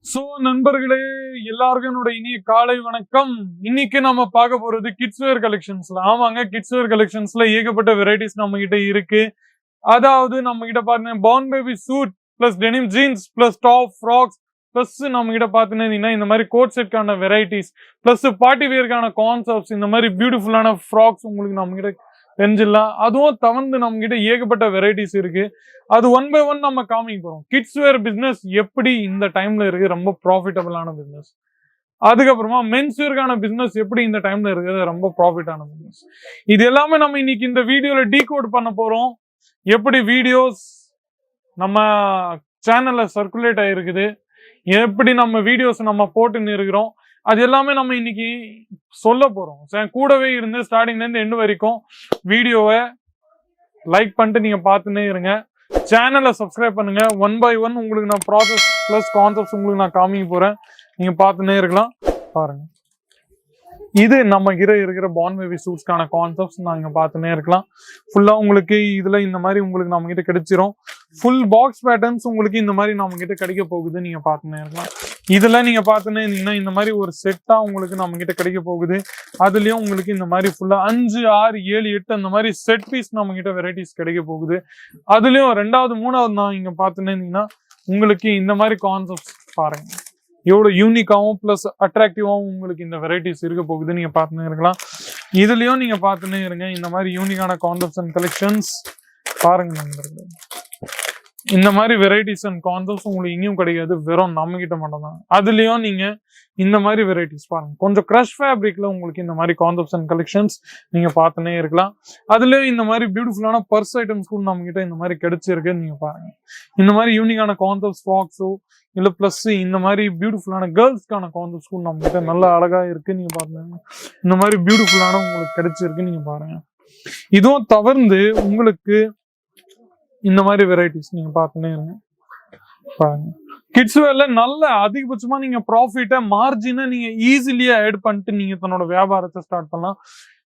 So நண்பர்களே, எல்லாருக்கும் என்னோட இனிய காலை வணக்கம். இன்னைக்கு நம்ம பார்க்க போறது கிட்ஸ் வேர் கலெக்ஷன்ஸ்ல. ஆமாங்க, கிட்ஸ் வேர் கலெக்ஷன்ஸ்ல ஏகப்பட்ட வெரைட்டிஸ் நம்ம கிட்ட இருக்கு. அதாவது நம்ம கிட்ட பாத்தீங்கன்னா born baby suit plus denim jeans plus top frocks plus நம்ம கிட்ட பாத்தீங்கன்னா இந்த மாதிரி கோட் செட்கான வெரைட்டிஸ் பிளஸ் பார்ட்டி வேர்க்கான கான்செப்ட்ஸ், இந்த மாதிரி பியூட்டிஃபுல்லான ஃப்ராக்ஸ் உங்களுக்கு நம்ம கிட்ட தெரிஞ்சிடலாம். அதுவும் தவிர்த்து நம்ம கிட்ட ஏகப்பட்ட வெரைட்டிஸ் இருக்கு. அது ஒன் பை ஒன் நம்ம காமிக்க போறோம். கிட்ஸ் வேர் பிசினஸ் எப்படி இந்த டைம்ல இருக்கு, ரொம்ப ப்ராஃபிட்டபிளான பிசினஸ். அதுக்கப்புறமா மென்ஸ் வேர்க்கான பிசினஸ் எப்படி இந்த டைம்ல இருக்குது, ரொம்ப ப்ராஃபிட்டான பிசினஸ். இது எல்லாமே நம்ம இன்னைக்கு இந்த வீடியோல டீகோட் பண்ண போறோம். எப்படி வீடியோஸ் நம்ம சேனல்ல சர்க்குலேட் ஆயிருக்குது, எப்படி நம்ம வீடியோஸ் நம்ம போட்டுன்னு இருக்கிறோம், அது எல்லாமே நம்ம இன்னைக்கு சொல்ல போறோம். கூடவே இருந்து ஸ்டார்டிங்ல இருந்து எண்டு வரைக்கும் வீடியோவை லைக் பண்ணிட்டு நீங்க பார்த்துன்னே இருங்க. சேனலை சப்ஸ்கிரைப் பண்ணுங்க. ஒன் பை ஒன் உங்களுக்கு நான் ப்ராசஸ் பிளஸ் கான்செப்ட்ஸ் உங்களுக்கு நான் காமிக்க போறேன். நீங்க பார்த்துன்னே இருக்கலாம். பாருங்க, இது நம்ம கிட்ட இருக்கிற பார்ன் பேபி சூட்ஸ்க்கான கான்செப்ட்ஸ் நாங்க பார்த்துன்னே இருக்கலாம். ஃபுல்லா உங்களுக்கு இதுல இந்த மாதிரி உங்களுக்கு நம்ம கிட்ட கிடைச்சிரும். ஃபுல் பாக்ஸ் பேட்டர்ன்ஸ் உங்களுக்கு இந்த மாதிரி நம்ம கிட்ட கிடைக்க போகுது. நீங்க பார்த்துன்னே இருக்கலாம். இதுல நீங்க பார்த்துன்னே இருந்தீங்கன்னா இந்த மாதிரி ஒரு செட்டா உங்களுக்கு நம்ம கிட்ட கிடைக்க போகுது. அதுலயும் உங்களுக்கு இந்த மாதிரி ஃபுல்லா 5, 6, 7, 8 அந்த மாதிரி செட் பீஸ் நம்ம கிட்ட வெரைட்டிஸ் கிடைக்க போகுது. அதுலயும் 2வது 3வது நான் இங்க பார்த்துன்னே இருந்தீங்கன்னா உங்களுக்கு இந்த மாதிரி கான்செப்ட்ஸ் பாருங்க, எவ்வளவு யூனிக்காவும் பிளஸ் அட்ராக்டிவாவும் உங்களுக்கு இந்த வெரைட்டிஸ் இருக்க போகுது. நீங்க பார்த்துன்னே இருக்கலாம். இதுலயும் நீங்க பார்த்துன்னே இருங்க. இந்த மாதிரி யூனிக்கான கான்செப்ட்ஸ் அண்ட் கலெக்ஷன்ஸ் பாருங்க நண்பர்களே. இந்த மாதிரி வெரைட்டிஸ் அண்ட் கான்செப்ட்ஸ் உங்களுக்கு இங்கேயும் கிடைக்காது, வெறும் நம்ம கிட்ட மட்டும் தான். அதுலயும் நீங்க இந்த மாதிரி வெரைட்டிஸ் பாருங்க, கொஞ்சம் கிரஷ் ஃபேப்ரிக்ல உங்களுக்கு இந்த மாதிரி கான்செப்ட்ஸ் அண்ட் கலெக்ஷன்ஸ் நீங்க பார்த்துன்னே இருக்கலாம். அதுலயும் இந்த மாதிரி பியூட்டிஃபுல்லான பர்ஸ் ஐட்டம்ஸ் கூட நம்ம கிட்ட இந்த மாதிரி கிடைச்சிருக்கு. நீங்க பாருங்க, இந்த மாதிரி யூனிக்கான கான்செப்ட்ஸ் ஃப்ராக்ஸோ இல்ல பிளஸ் இந்த மாதிரி பியூட்டிஃபுல்லான கேர்ள்ஸ்க்கான கான்செப்ட்ஸ் கூட நம்ம கிட்ட நல்லா அழகா இருக்கு. நீங்க பாருங்க, இந்த மாதிரி பியூட்டிஃபுல்லான உங்களுக்கு கிடைச்சிருக்கு. நீங்க பாருங்க, இதுவும் தவிர்த்து உங்களுக்கு இந்த மாதிரி வெரைட்டிஸ் நீங்க பார்த்துன்னே இருங்க. பாருங்க, கிட்ஸ் வேர்ல நல்ல அதிகபட்சமா நீங்க ப்ராஃபிட்டை மார்ஜினை நீங்க ஈஸிலியா ஆட் பண்ணிட்டு நீங்க தன்னோட வியாபாரத்தை ஸ்டார்ட் பண்ணலாம்.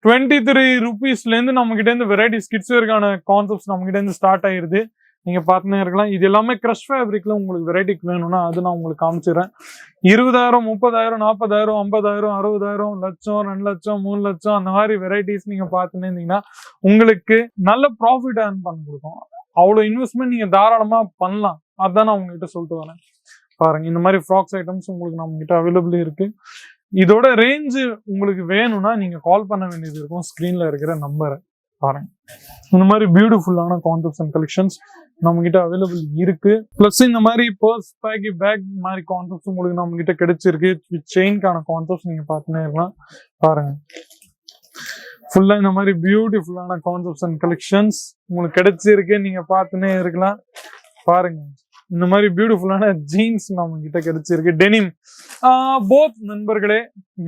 23 ரூபீஸ்ல இருந்து நம்ம கிட்ட இருந்து வெரைட்டிஸ் கிட்ஸ் வேர்க்கான கான்செப்ட்ஸ் நம்ம கிட்ட இருந்து ஸ்டார்ட் ஆயிருது. நீங்க பார்த்துன்னே இருக்கலாம். இது எல்லாமே கிரஷ் ஃபேப்ரிக்ல உங்களுக்கு வெரைட்டிக்கு வேணும்னா அது நான் உங்களுக்கு காமிச்சிடுறேன். 20,000, 30,000, 40,000, 50,000, 60,000, லட்சம், 2 லட்சம், 3 லட்சம் அந்த மாதிரி வெரைட்டிஸ் நீங்க பார்த்துன்னே இருந்தீங்கன்னா உங்களுக்கு நல்ல ப்ராஃபிட் ஏர்ன் பண்ண கொடுக்கும். அவ்வளவு இன்வெஸ்ட்மெண்ட் நீங்க தாராளமா பண்ணலாம். அதான் நான் உங்ககிட்ட சொல்லிட்டு வரேன். பாருங்க, இந்த மாதிரி ஃப்ராக்ஸ் ஐட்டம்ஸ் உங்களுக்கு நம்ம கிட்ட அவைலபிள் இருக்கு. இதோட ரேஞ்சு உங்களுக்கு வேணும்னா நீங்க கால் பண்ண வேண்டியது இருக்கும். ஸ்கிரீன்ல இருக்கிற நம்பரை பாருங்க. இந்த மாதிரி பியூட்டிஃபுல்லான கான்செப்ட்ஸ் அண்ட் கலெக்ஷன்ஸ் நம்ம கிட்ட அவைலபிள் இருக்கு. பிளஸ் இந்த மாதிரி பர்ஸ் பேக் மாதிரி கான்செப்ட்ஸ் உங்களுக்கு நம்ம கிட்ட கிடைச்சிருக்கு. செயின்கான கான்செப்ட்ஸ் நீங்க பார்த்துன்னே இருக்கலாம். பாருங்க, ஃபுல்லா இந்த மாதிரி பியூட்டிஃபுல்லான கான்செப்ட்ஸ் அண்ட் கலெக்ஷன்ஸ் உங்களுக்கு கிடைச்சிருக்கு. நீங்க பார்த்துன்னே இருக்கலாம். பாருங்க, இந்த மாதிரி பியூட்டிஃபுல்லான ஜீன்ஸ் நம்ம கிட்ட கிடைச்சிருக்கு. டெனிம் போத் நண்பர்களே,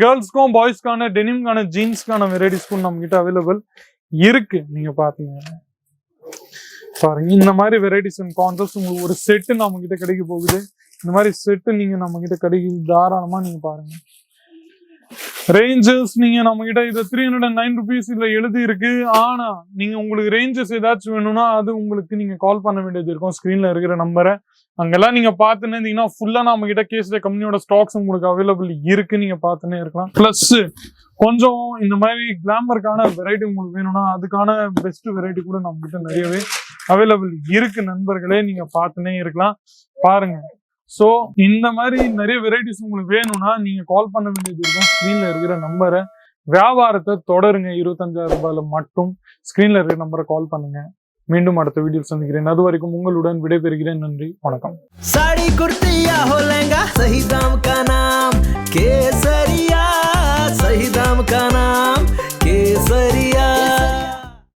கேர்ள்ஸ்க்கும் பாய்ஸ்க்கான டெனிம்கான ஜீன்ஸ்க்கான வெரைட்டிஸ்க்கும் நம்ம கிட்ட அவைலபிள் இருக்கு. நீங்க பாத்தீங்க பாருங்க, இந்த மாதிரி வெரைட்டிஸ் அண்ட் கான்செப்ட்ஸ் உங்களுக்கு ஒரு செட்டு நம்ம கிட்ட கிடைக்க போகுது. இந்த மாதிரி செட்டு நீங்க நம்ம கிட்ட கிடைக்குது. தாராளமா நீங்க பாருங்க. ரேஞ்சஸ் நீங்க நம்ம கிட்ட இது 309 ரூபீஸ் இதுல எழுதி இருக்கு. ஆனா நீங்க உங்களுக்கு ரேஞ்சஸ் ஏதாச்சும் வேணும்னா அது உங்களுக்கு நீங்க கால் பண்ண வேண்டியது இருக்கும். ஸ்கிரீன்ல இருக்கிற நம்பரை அங்கெல்லாம் நீங்க பார்த்துன்னு இருந்தீங்கன்னா ஃபுல்லா நம்ம கிட்ட கேஸ்ல கம்பெனியோட ஸ்டாக்ஸ் உங்களுக்கு அவைலபிள் இருக்கு. நீங்க பார்த்துன்னே இருக்கலாம். பிளஸ் கொஞ்சம் இந்த மாதிரி கிளாமருக்கான வெரைட்டி உங்களுக்கு வேணும்னா அதுக்கான பெஸ்ட் வெரைட்டி கூட நம்ம கிட்ட நிறையவே அவைலபிள் இருக்கு நண்பர்களே. நீங்க பார்த்துன்னே இருக்கலாம். பாருங்க, சோ இந்த மாதிரி நிறைய வெரைட்டிஸ் உங்களுக்கு வேணும்னா நீங்க கால் பண்ண வேண்டியது இருக்கும். ஸ்கிரீன்ல இருக்கிற நம்பரை வியாபாரத்தை தொடருங்க. 25,000 ரூபாயில மட்டும் ஸ்கிரீன்ல இருக்கிற நம்பரை கால் பண்ணுங்க. மீண்டும் அடுத்த வீடியோ சந்திக்கிறேன். அது வரைக்கும் உங்களுடன் விடைபெறுகிறேன். நன்றி, வணக்கம்.